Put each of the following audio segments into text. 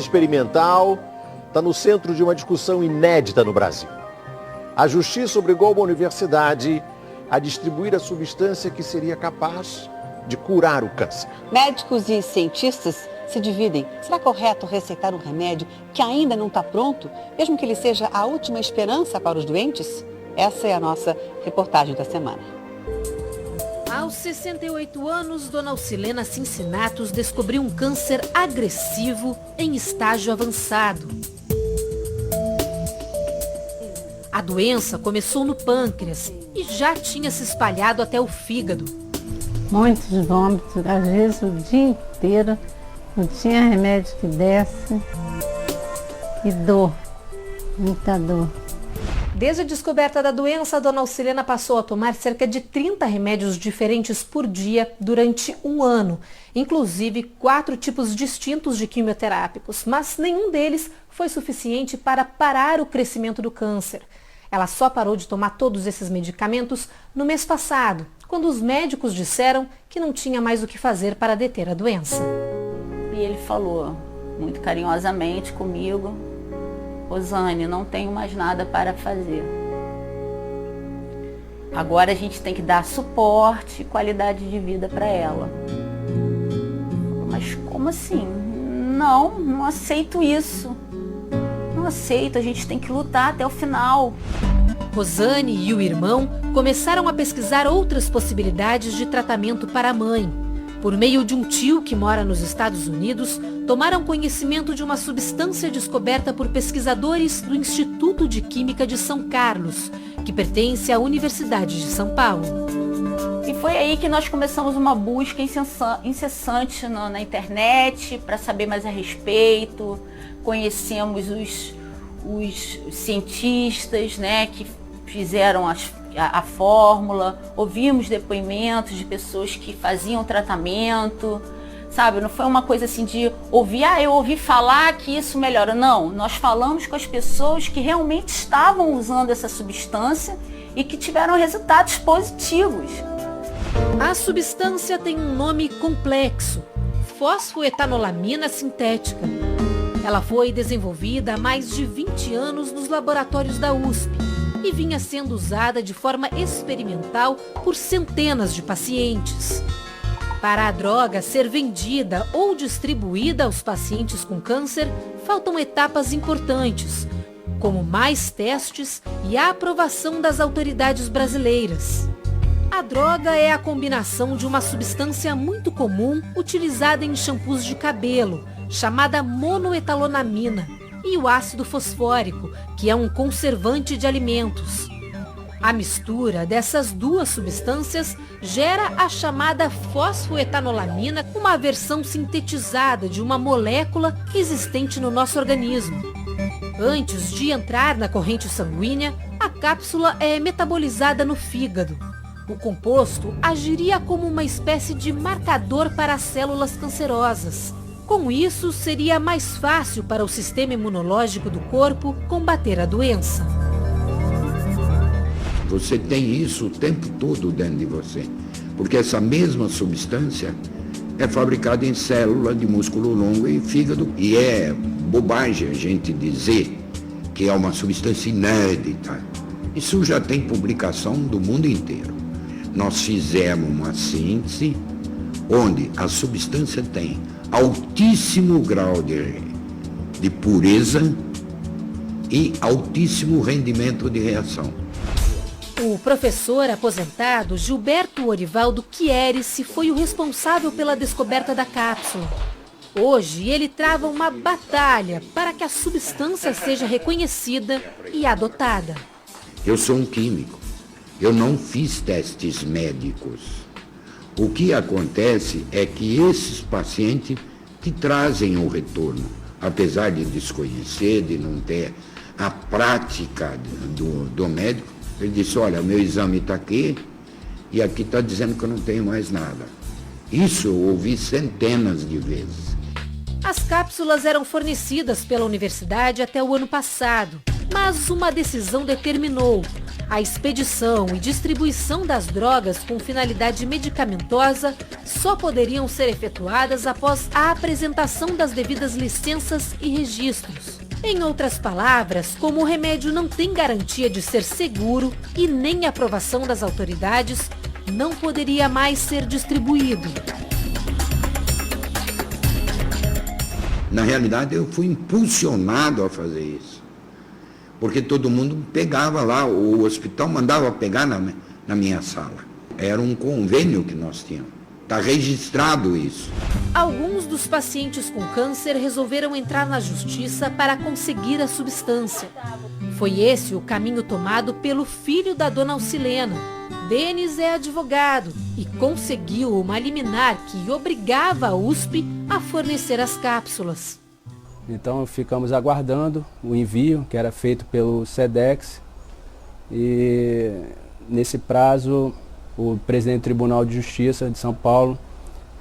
experimental está no centro de uma discussão inédita no Brasil. A justiça obrigou uma universidade a distribuir a substância que seria capaz de curar o câncer. Médicos e cientistas se dividem. Será correto receitar um remédio que ainda não está pronto, mesmo que ele seja a última esperança para os doentes? Essa é a nossa reportagem da semana. Aos 68 anos, Dona Alcilena Cincinnatus descobriu um câncer agressivo em estágio avançado. A doença começou no pâncreas e já tinha se espalhado até o fígado. Muitos vômitos, às vezes o dia inteiro, não tinha remédio que desse. E dor, muita dor. Desde a descoberta da doença, a Dona Alcilena passou a tomar cerca de 30 remédios diferentes por dia durante um ano, inclusive 4 tipos distintos de quimioterápicos, mas nenhum deles foi suficiente para parar o crescimento do câncer. Ela só parou de tomar todos esses medicamentos no mês passado, quando os médicos disseram que não tinha mais o que fazer para deter a doença. E ele falou muito carinhosamente comigo: Rosane, não tenho mais nada para fazer. Agora a gente tem que dar suporte e qualidade de vida para ela. Mas como assim? Não aceito isso. Não aceito, a gente tem que lutar até o final. Rosane e o irmão começaram a pesquisar outras possibilidades de tratamento para a mãe. Por meio de um tio que mora nos Estados Unidos, tomaram conhecimento de uma substância descoberta por pesquisadores do Instituto de Química de São Carlos, que pertence à Universidade de São Paulo. E foi aí que nós começamos uma busca incessante na internet para saber mais a respeito. Conhecemos os cientistas, né, que fizeram a fórmula, ouvimos depoimentos de pessoas que faziam tratamento, sabe? Não foi uma coisa assim de ouvir, eu ouvi falar que isso melhora. Não, nós falamos com as pessoas que realmente estavam usando essa substância e que tiveram resultados positivos. A substância tem um nome complexo: fosfoetanolamina sintética. Ela foi desenvolvida há mais de 20 anos nos laboratórios da USP e vinha sendo usada de forma experimental por centenas de pacientes. Para a droga ser vendida ou distribuída aos pacientes com câncer, faltam etapas importantes, como mais testes e a aprovação das autoridades brasileiras. A droga é a combinação de uma substância muito comum utilizada em shampoos de cabelo, chamada monoetalonamina, e o ácido fosfórico, que é um conservante de alimentos. A mistura dessas duas substâncias gera a chamada fosfoetanolamina, uma versão sintetizada de uma molécula existente no nosso organismo. Antes de entrar na corrente sanguínea, a cápsula é metabolizada no fígado. O composto agiria como uma espécie de marcador para as células cancerosas. Com isso, seria mais fácil para o sistema imunológico do corpo combater a doença. Você tem isso o tempo todo dentro de você, porque essa mesma substância é fabricada em célula de músculo longo e fígado. E é bobagem a gente dizer que é uma substância inédita. Isso já tem publicação do mundo inteiro. Nós fizemos uma síntese onde a substância tem altíssimo grau de pureza e altíssimo rendimento de reação. O professor aposentado Gilberto Orivaldo Chierici foi o responsável pela descoberta da cápsula. Hoje, ele trava uma batalha para que a substância seja reconhecida e adotada. Eu sou um químico, eu não fiz testes médicos. O que acontece é que esses pacientes que trazem o retorno, apesar de desconhecer, de não ter a prática do médico, ele disse: olha, meu exame está aqui e aqui está dizendo que eu não tenho mais nada. Isso eu ouvi centenas de vezes. As cápsulas eram fornecidas pela universidade até o ano passado, mas uma decisão determinou. A expedição e distribuição das drogas com finalidade medicamentosa só poderiam ser efetuadas após a apresentação das devidas licenças e registros. Em outras palavras, como o remédio não tem garantia de ser seguro e nem aprovação das autoridades, não poderia mais ser distribuído. Na realidade, eu fui impulsionado a fazer isso. Porque todo mundo pegava lá, o hospital mandava pegar na minha sala. Era um convênio que nós tínhamos. Está registrado isso. Alguns dos pacientes com câncer resolveram entrar na justiça para conseguir a substância. Foi esse o caminho tomado pelo filho da dona Alcilena. Denis é advogado e conseguiu uma liminar que obrigava a USP a fornecer as cápsulas. Então ficamos aguardando o envio, que era feito pelo SEDEX, e nesse prazo o presidente do Tribunal de Justiça de São Paulo,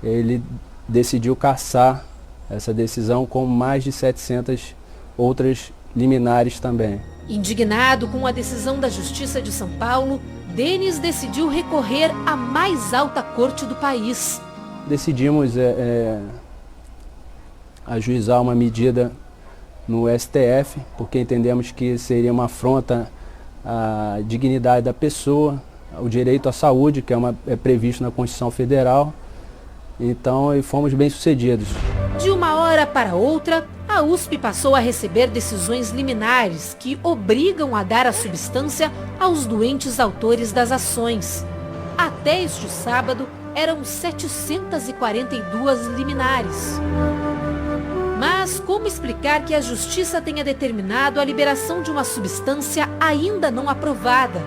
ele decidiu cassar essa decisão com mais de 700 outras liminares também. Indignado com a decisão da Justiça de São Paulo, Denis decidiu recorrer à mais alta corte do país. Decidimos ajuizar uma medida no STF, porque entendemos que seria uma afronta à dignidade da pessoa, ao direito à saúde, que é previsto na Constituição Federal. Então, fomos bem-sucedidos. De uma hora para outra, a USP passou a receber decisões liminares que obrigam a dar a substância aos doentes autores das ações. Até este sábado, eram 742 liminares. Mas como explicar que a Justiça tenha determinado a liberação de uma substância ainda não aprovada?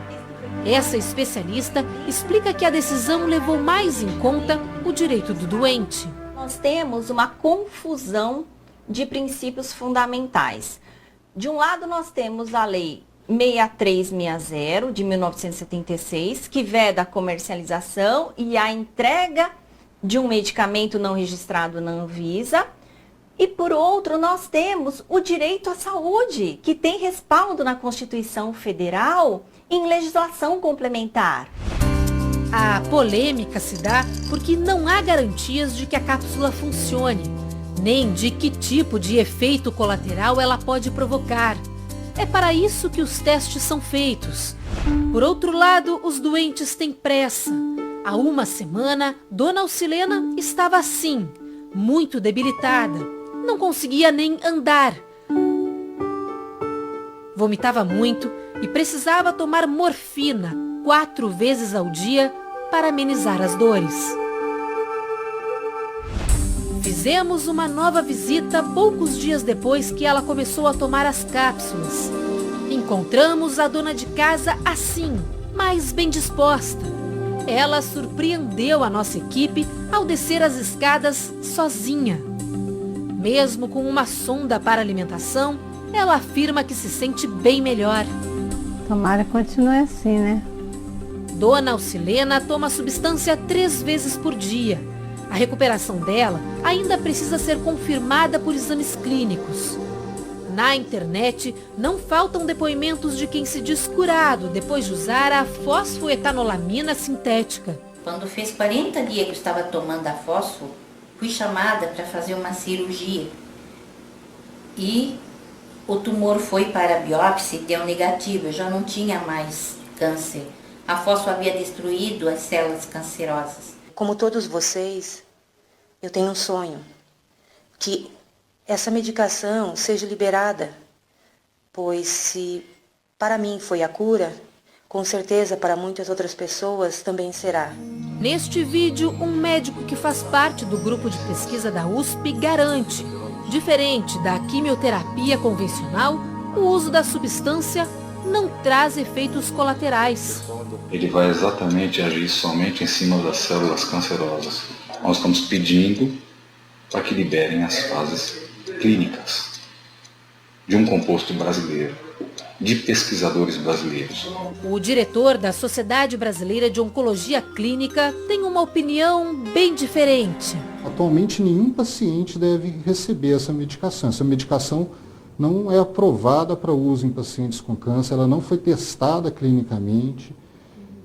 Essa especialista explica que a decisão levou mais em conta o direito do doente. Nós temos uma confusão de princípios fundamentais. De um lado, nós temos a Lei 6360, de 1976, que veda a comercialização e a entrega de um medicamento não registrado na Anvisa. E, por outro, nós temos o direito à saúde, que tem respaldo na Constituição Federal em legislação complementar. A polêmica se dá porque não há garantias de que a cápsula funcione, nem de que tipo de efeito colateral ela pode provocar. É para isso que os testes são feitos. Por outro lado, os doentes têm pressa. Há uma semana, dona Alcilena estava assim, muito debilitada. Não conseguia nem andar. Vomitava muito e precisava tomar morfina 4 vezes ao dia para amenizar as dores. Fizemos uma nova visita poucos dias depois que ela começou a tomar as cápsulas. Encontramos a dona de casa assim, mais bem disposta. Ela surpreendeu a nossa equipe ao descer as escadas sozinha. Mesmo com uma sonda para alimentação, ela afirma que se sente bem melhor. Tomara que continue assim, né? Dona Alcilena toma a substância 3 vezes por dia. A recuperação dela ainda precisa ser confirmada por exames clínicos. Na internet, não faltam depoimentos de quem se diz curado depois de usar a fosfoetanolamina sintética. Quando fez 40 dias que eu estava tomando a fosfo, fui chamada para fazer uma cirurgia. E o tumor foi para a biópsia e deu negativo, eu já não tinha mais câncer. A fosfo havia destruído as células cancerosas. Como todos vocês, eu tenho um sonho, que essa medicação seja liberada, pois se para mim foi a cura, com certeza para muitas outras pessoas também será. Neste vídeo, um médico que faz parte do grupo de pesquisa da USP garante, diferente da quimioterapia convencional, o uso da substância não traz efeitos colaterais. Ele vai exatamente agir somente em cima das células cancerosas. Nós estamos pedindo para que liberem as fases clínicas de um composto brasileiro, de pesquisadores brasileiros. O diretor da Sociedade Brasileira de Oncologia Clínica tem uma opinião bem diferente. Atualmente, nenhum paciente deve receber essa medicação. Essa medicação não é aprovada para uso em pacientes com câncer, ela não foi testada clinicamente,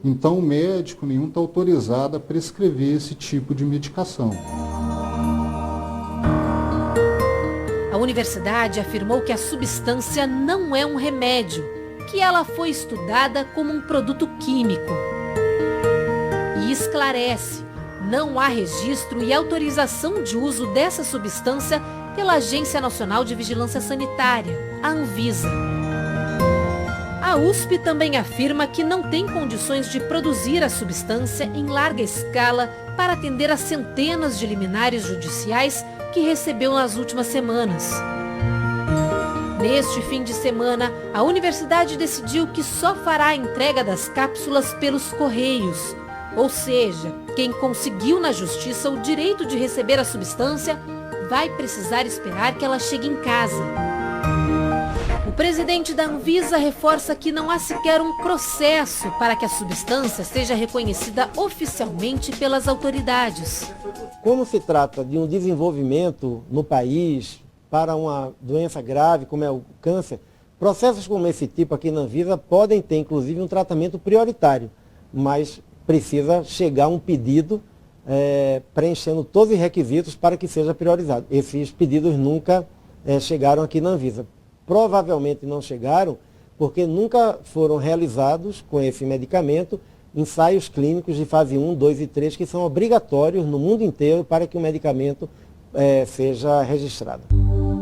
então o médico nenhum está autorizado a prescrever esse tipo de medicação. A universidade afirmou que a substância não é um remédio, que ela foi estudada como um produto químico. E esclarece, não há registro e autorização de uso dessa substância pela Agência Nacional de Vigilância Sanitária, a Anvisa. A USP também afirma que não tem condições de produzir a substância em larga escala para atender às centenas de liminares judiciais que recebeu nas últimas semanas. Neste fim de semana, a universidade decidiu que só fará a entrega das cápsulas pelos correios. Ou seja, quem conseguiu na justiça o direito de receber a substância vai precisar esperar que ela chegue em casa. O presidente da Anvisa reforça que não há sequer um processo para que a substância seja reconhecida oficialmente pelas autoridades. Como se trata de um desenvolvimento no país para uma doença grave, como é o câncer, processos como esse tipo aqui na Anvisa podem ter, inclusive, um tratamento prioritário, mas precisa chegar um pedido preenchendo todos os requisitos para que seja priorizado. Esses pedidos nunca chegaram aqui na Anvisa. Provavelmente não chegaram porque nunca foram realizados com esse medicamento ensaios clínicos de fase 1, 2 e 3 que são obrigatórios no mundo inteiro para que o medicamento seja registrado.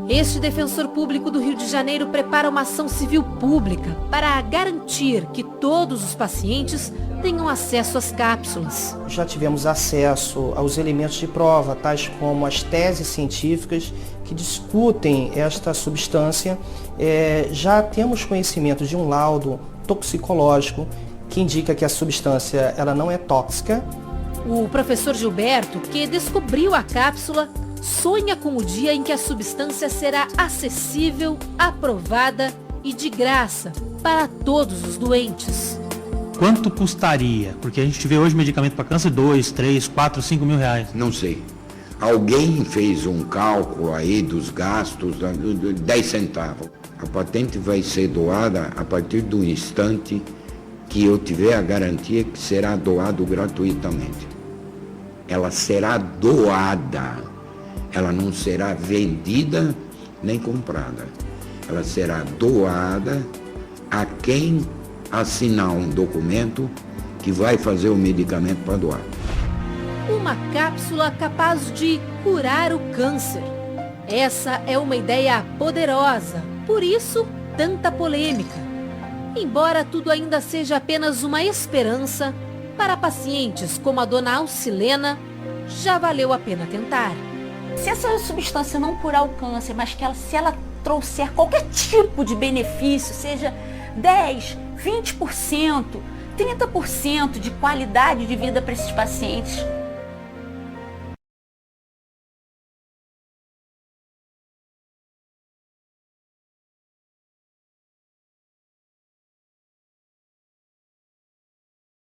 Este defensor público do Rio de Janeiro prepara uma ação civil pública para garantir que todos os pacientes tenham acesso às cápsulas. Já tivemos acesso aos elementos de prova, tais como as teses científicas que discutem esta substância. Já temos conhecimento de um laudo toxicológico que indica que a substância ela não é tóxica. O professor Gilberto, que descobriu a cápsula, sonha com o dia em que a substância será acessível, aprovada e de graça para todos os doentes. Quanto custaria? Porque a gente vê hoje medicamento para câncer 2, 3, 4, 5 mil reais. Não sei. Alguém fez um cálculo aí dos gastos, 10 centavos. A patente vai ser doada a partir do instante que eu tiver a garantia que será doado gratuitamente. Ela será doada. Ela não será vendida nem comprada. Ela será doada a quem assinar um documento que vai fazer o medicamento para doar. Uma cápsula capaz de curar o câncer. Essa é uma ideia poderosa, por isso tanta polêmica. Embora tudo ainda seja apenas uma esperança, para pacientes como a dona Alcilena, já valeu a pena tentar. Se essa substância não curar o câncer, mas que se ela trouxer qualquer tipo de benefício, seja 10, 20%, 30% de qualidade de vida para esses pacientes,